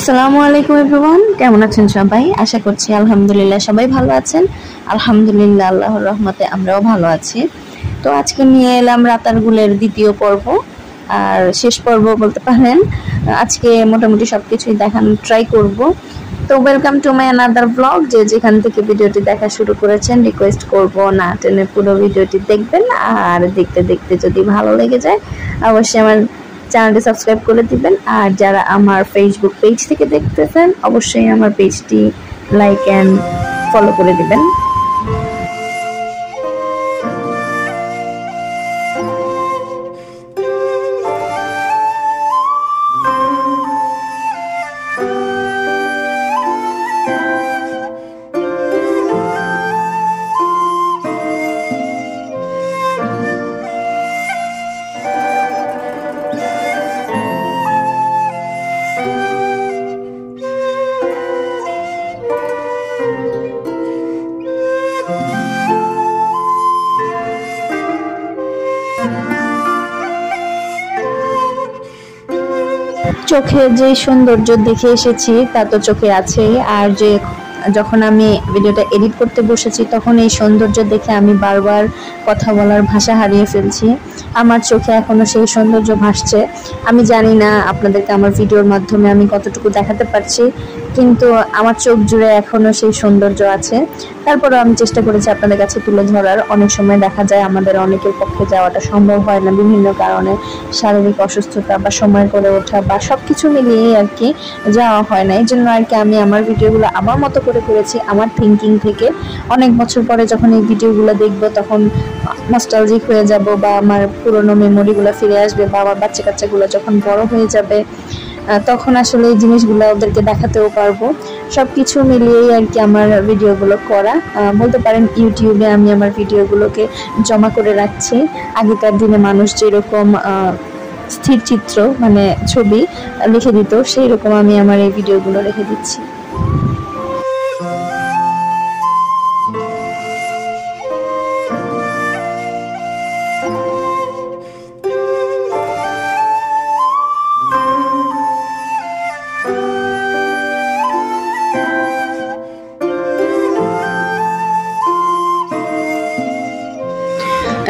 আসসালামু আলাইকুম এভরিওয়ান, কেমন আছেন সবাই? আশা করছি আলহামদুলিল্লাহ সবাই ভালো আছেন। আলহামদুলিল্লাহ আল্লাহর রহমতে আমরাও ভালো আছি। তো আজকে নিয়ে এলাম রাতারগুলের দ্বিতীয় পর্ব আর শেষ পর্ব বলতে পারেন। আজকে মোটামুটি সবকিছুই দেখানোর ট্রাই করব। তো welcome to my another blog. যে যেখান থেকে ভিডিওটি দেখা শুরু করেছেন রিকোয়েস্ট করব না টেনে পুরো ভিডিওটি দেখবেন, আর দেখতে দেখতে যদি ভালো লেগে যায় অবশ্যই আমার চ্যানেলটি সাবস্ক্রাইব করে দিবেন। আর যারা আমার ফেসবুক পেজ থেকে দেখতেছেন অবশ্যই আমার পেজটি লাইক অ্যান্ড ফলো করে দিবেন। চোখে যে সৌন্দর্য দেখে এসেছি তা তো চোখে আছেই, আর যে যখন আমি ভিডিওটা এডিট করতে বসেছি তখন এই সৌন্দর্য দেখে আমি বারবার কথা বলার ভাষা হারিয়ে ফেলছি। আমার চোখে এখনো সেই সৌন্দর্য ভাসছে। আমি জানি না আপনাদেরকে আমার ভিডিওর মাধ্যমে আমি কতটুকু দেখাতে পারছি, কিন্তু আমার চোখ জুড়ে এখনো সেই সৌন্দর্য আছে। তারপরেও আমি চেষ্টা করেছি আপনাদের কাছে তুলে ধরার। অনেক সময় দেখা যায় আমাদের অনেকের পক্ষে যাওয়াটা সম্ভব হয় না বিভিন্ন কারণে, শারীরিক অসুস্থতা বা সময় করে ওঠা বা সবকিছু মিলিয়ে আর কি যাওয়া হয় না। এই জন্য আর কি আমি আমার ভিডিওগুলো আমার মতো করে করেছি, আমার থিঙ্কিং থেকে। অনেক বছর পরে যখন এই ভিডিওগুলো দেখবো তখন নস্টালজিক হয়ে যাব, বা আমার পুরোনো মেমোরিগুলো ফিরে আসবে, বা আমার বাচ্চা কাচ্চাগুলো যখন বড় হয়ে যাবে তখন আসলে এই জিনিসগুলো ওদেরকে দেখাতেও পারবো। সবকিছু মিলিয়েই আর কি আমার ভিডিওগুলো করা। বলতে পারেন ইউটিউবে আমি আমার ভিডিওগুলোকে জমা করে রাখছি। আগেকার দিনে মানুষ যেরকম স্থির চিত্র মানে ছবি লিখে দিত, সেই রকম আমি আমার এই ভিডিওগুলো রেখে দিচ্ছি।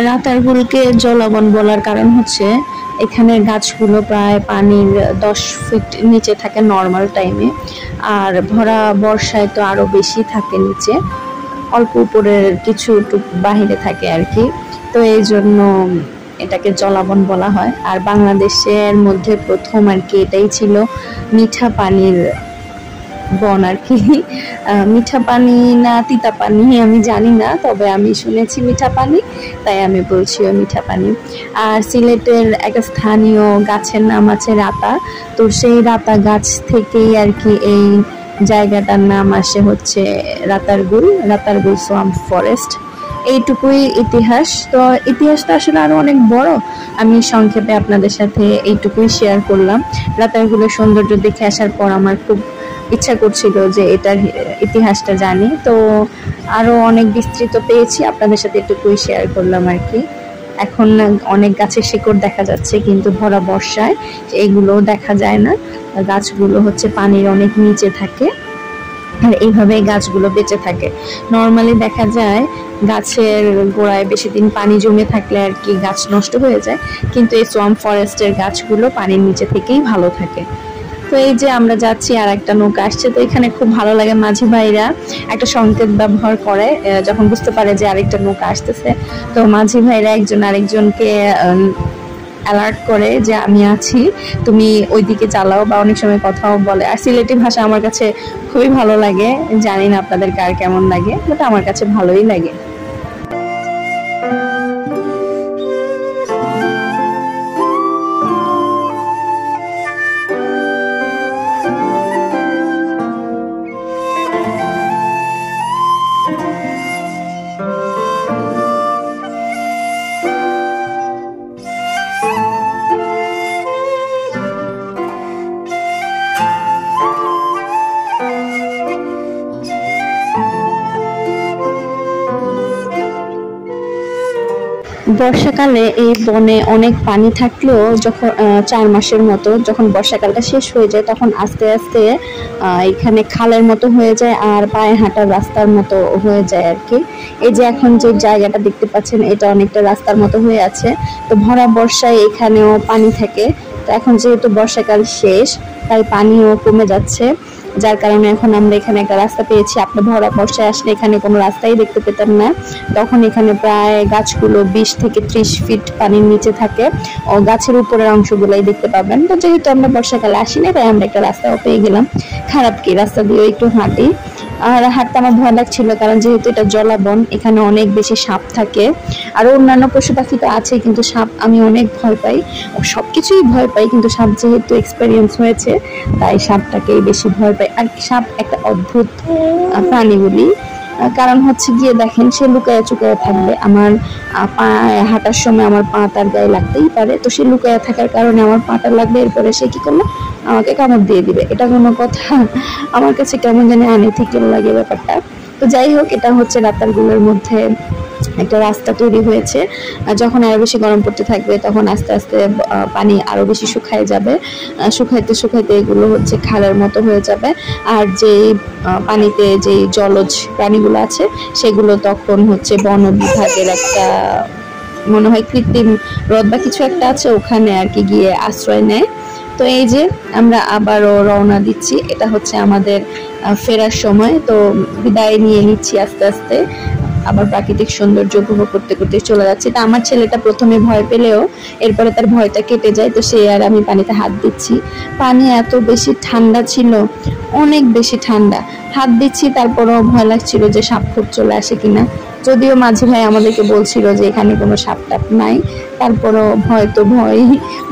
রাতারগুলকে জলাবন বলার কারণ হচ্ছে এখানে গাছগুলো প্রায় পানির 10 ফিট নিচে থাকে নর্মাল টাইমে, আর ভরা বর্ষায় তো আরো বেশি থাকে নিচে, অল্প উপরের কিছু বাহিরে থাকে আর কি। তো এই জন্য এটাকে জলাবন বলা হয়। আর বাংলাদেশের মধ্যে প্রথম আর কি এটাই ছিল মিঠা পানির বন আর কি। মিঠা পানি না তিতা পানি আমি জানি না, তবে আমি শুনেছি মিঠা পানি, তাই আমি বলছি মিঠা পানি। আর সিলেটের একটা স্থানীয় গাছের নাম আছে রাতা, তো সেই রাতা গাছ থেকেই আর কি এই জায়গাটার নাম আসে হচ্ছে রাতারগুল সোয়াম্প ফরেস্ট। এইটুকুই ইতিহাস। তো ইতিহাসটা আসলে আরো অনেক বড়, আমি সংক্ষেপে আপনাদের সাথে এইটুকুই শেয়ার করলাম। রাতারগুলের সৌন্দর্য দেখে আসার পর আমার খুব ইচ্ছা করছিল যে এটার ইতিহাসটা জানি, তো আরো অনেক বিস্তৃত পেয়েছি, আপনাদের সাথে এটুকুই শেয়ার করলাম আর কি। এখন অনেক গাছের শিকড় দেখা যাচ্ছে, কিন্তু ভরা বর্ষায় এগুলো দেখা যায় না। গাছগুলো হচ্ছে পানির অনেক নিচে থাকে, আর এইভাবে গাছগুলো বেঁচে থাকে। নর্মালি দেখা যায় গাছের গোড়ায় বেশি দিন পানি জমে থাকলে আর কি গাছ নষ্ট হয়ে যায়, কিন্তু এই সোয়াম্প ফরেস্টের গাছগুলো পানির নিচে থেকেই ভালো থাকে। তো এই যে আমরা যাচ্ছি আর একটা নৌকা আসছে, তো এখানে খুব ভালো লাগে, মাঝি ভাইরা একটা সংকেত ব্যবহার করে যখন বুঝতে পারে যে আরেকটা নৌকা আসতেছে, তো মাঝি ভাইরা একজন আরেকজনকে অ্যালার্ট করে যে আমি আছি, তুমি ওইদিকে চালাও, বা অনেক সময় কথাও বলে। আর সিলেটি ভাষা আমার কাছে খুবই ভালো লাগে, জানি না আপনাদের কার কেমন লাগে, বাট আমার কাছে ভালোই লাগে। বর্ষাকালে এই বনে অনেক পানি থাকলেও যখন 4 মাসের মতো যখন বর্ষাকালটা শেষ হয়ে যায় তখন আস্তে আস্তে এখানে খালের মতো হয়ে যায় আর পায়ে হাঁটার রাস্তার মতো হয়ে যায় আর কি। এই যে এখন যে জায়গাটা দেখতে পাচ্ছেন এটা অনেকটা রাস্তার মতো হয়ে আছে। তো ভরা বর্ষায় এখানেও পানি থাকে। তো এখন যেহেতু বর্ষাকাল শেষ তাই পানিও কমে যাচ্ছে, যার কারণে এখন আমরা এখানে একটা রাস্তা পেয়েছি। আপনি ভরা বর্ষায় আসলে এখানে কোনো রাস্তাই দেখতে পেতেন না। তখন এখানে প্রায় গাছগুলো 20 থেকে 30 ফিট পানির নিচে থাকে ও গাছের উপরের অংশগুলোই দেখতে পাবেন। তো যেহেতু আমরা বর্ষাকালে আসি না তাই আমরা একটা রাস্তাও পেয়ে গেলাম। খারাপ কি, রাস্তা দিয়েও একটু হাঁটি। আর হাঁটতে আমার ভয় লাগছিল কারণ যেহেতু এটা জলাবন, এখানে অনেক বেশি সাপ থাকে। আর অন্যান্য পশু পাখি তো আছে কিন্তু সাপ আমি অনেক ভয় পাই। সবকিছুই ভয় পাই কিন্তু সাপ যেহেতু এক্সপেরিয়েন্স হয়েছে তাই সাপটাকেই বেশি ভয় পাই। আর সাপ একটা অদ্ভুত প্রাণী বলি, কারণ হচ্ছে গিয়ে দেখেন সে লুকায় চুকায় থাকবে। আমার পা হাঁটার সময় আমার পা তার গায়ে লাগতেই পারে, তো সে লুকায় থাকার কারণে আমার পাটা লাগবে, এরপরে সে কি করলো আমাকে কামড় দিয়ে দিবে। এটা কোনো কথা? আমার কাছে কেমন জানি আনইথিক্যাল লাগে ব্যাপারটা। তো যাই হোক, এটা হচ্ছে রাতারগুলোর মধ্যে একটা রাস্তা তৈরি হয়েছে। যখন আরো বেশি গরম পড়তে থাকবে তখন আস্তে আস্তে পানি আরো বেশি শুকায় যাবে। শুকাইতে শুকাইতে এগুলো হচ্ছে খালের মতো হয়ে যাবে। আর যে পানিতে যে জলজ প্রাণীগুলো আছে সেগুলো তখন হচ্ছে বন বিভাগের একটা মনে হয় কৃত্রিম হ্রদ বা কিছু একটা আছে, ওখানে আর কি গিয়ে আশ্রয় নেয়। তো এই যে আমরা আবারও রওনা দিচ্ছি, এটা হচ্ছে আমাদের ফেরার সময়। তো বিদায় নিয়ে নিচ্ছি আস্তে আস্তে, আবার প্রাকৃতিক সৌন্দর্য উপভোগ করতে করতে চলে যাচ্ছে। তা আমার ছেলেটা প্রথমে ভয় পেলেও এরপরে তার ভয়টা কেটে যায়, তো সে আর আমি পানিতে হাত দিচ্ছি। পানি এত বেশি ঠান্ডা ছিল, অনেক বেশি ঠান্ডা। হাত দিচ্ছি তারপরেও ভয় লাগছিল যে সাপ খুব চলে আসে কিনা। যদিও মাঝি ভাই আমাদেরকে বলছিল যে এখানে কোনো সাপ টাপ নাই, তারপরও ভয় তো ভয়।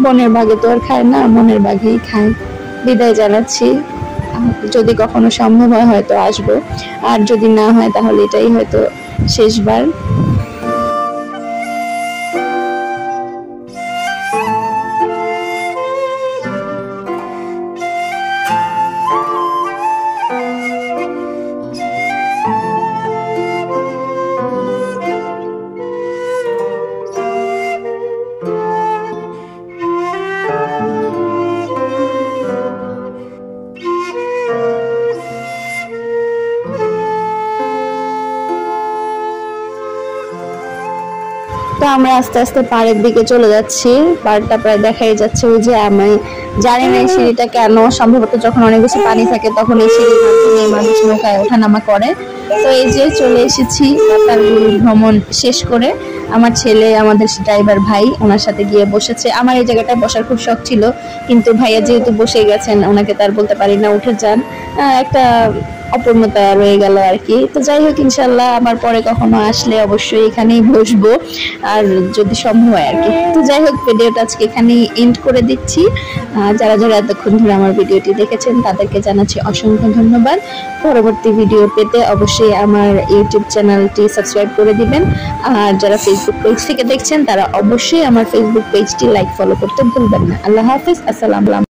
বনের বাঘে তো আর খায় না, মনের বাঘেই খায়। বিদায় জানাচ্ছি, যদি কখনো সম্ভব হয় হয়তো আসবো, আর যদি না হয় তাহলে এটাই হয়তো শেষবার। তো আমরা আস্তে আস্তে পাড়ের দিকে চলে যাচ্ছি। পাড়টা প্রায় দেখাই যাচ্ছে। ওই যে আমি জানি না এই সিঁড়িটা কেন, সম্ভবত যখন অনেক বেশি পানি থাকে তখন এই সিঁড়ির মাধ্যমে মানুষ নৌকায় ওঠানামা করে। তো এই যে চলে এসেছি রাতারগুল ভ্রমণ শেষ করে। আমার ছেলে আমাদের ড্রাইভার ভাই ওনার সাথে গিয়ে বসেছে। আমার এই জায়গাটায় বসার খুব শখ ছিল কিন্তু ভাইয়া যেহেতু বসে গেছেন ওনাকে তার বলতে পারি না উঠে যান, একটা অপূর্ণতা রয়ে গেল আর কি। তো যাই হোক, ইনশাল্লাহ আবার পরে কখনো আসলে অবশ্যই এখানেই বসবো আর যদি সম্ভব হয় আর কি। তো যাই হোক, ভিডিওটা আজকে এখানেই এন্ড করে দিচ্ছি। যারা যারা এতক্ষণ ধরে আমার ভিডিওটি দেখেছেন তাদেরকে জানাচ্ছি অসংখ্য ধন্যবাদ। পরবর্তী ভিডিও পেতে অবশ্যই আমার ইউটিউব চ্যানেলটি সাবস্ক্রাইব করে দিবেন। আর যারা ফেসবুক পেজ থেকে দেখছেন তারা অবশ্যই আমার ফেসবুক পেজটি লাইক ফলো করতে ভুলবেন না। আল্লাহ হাফিজ, আসসালামু আলাইকুম।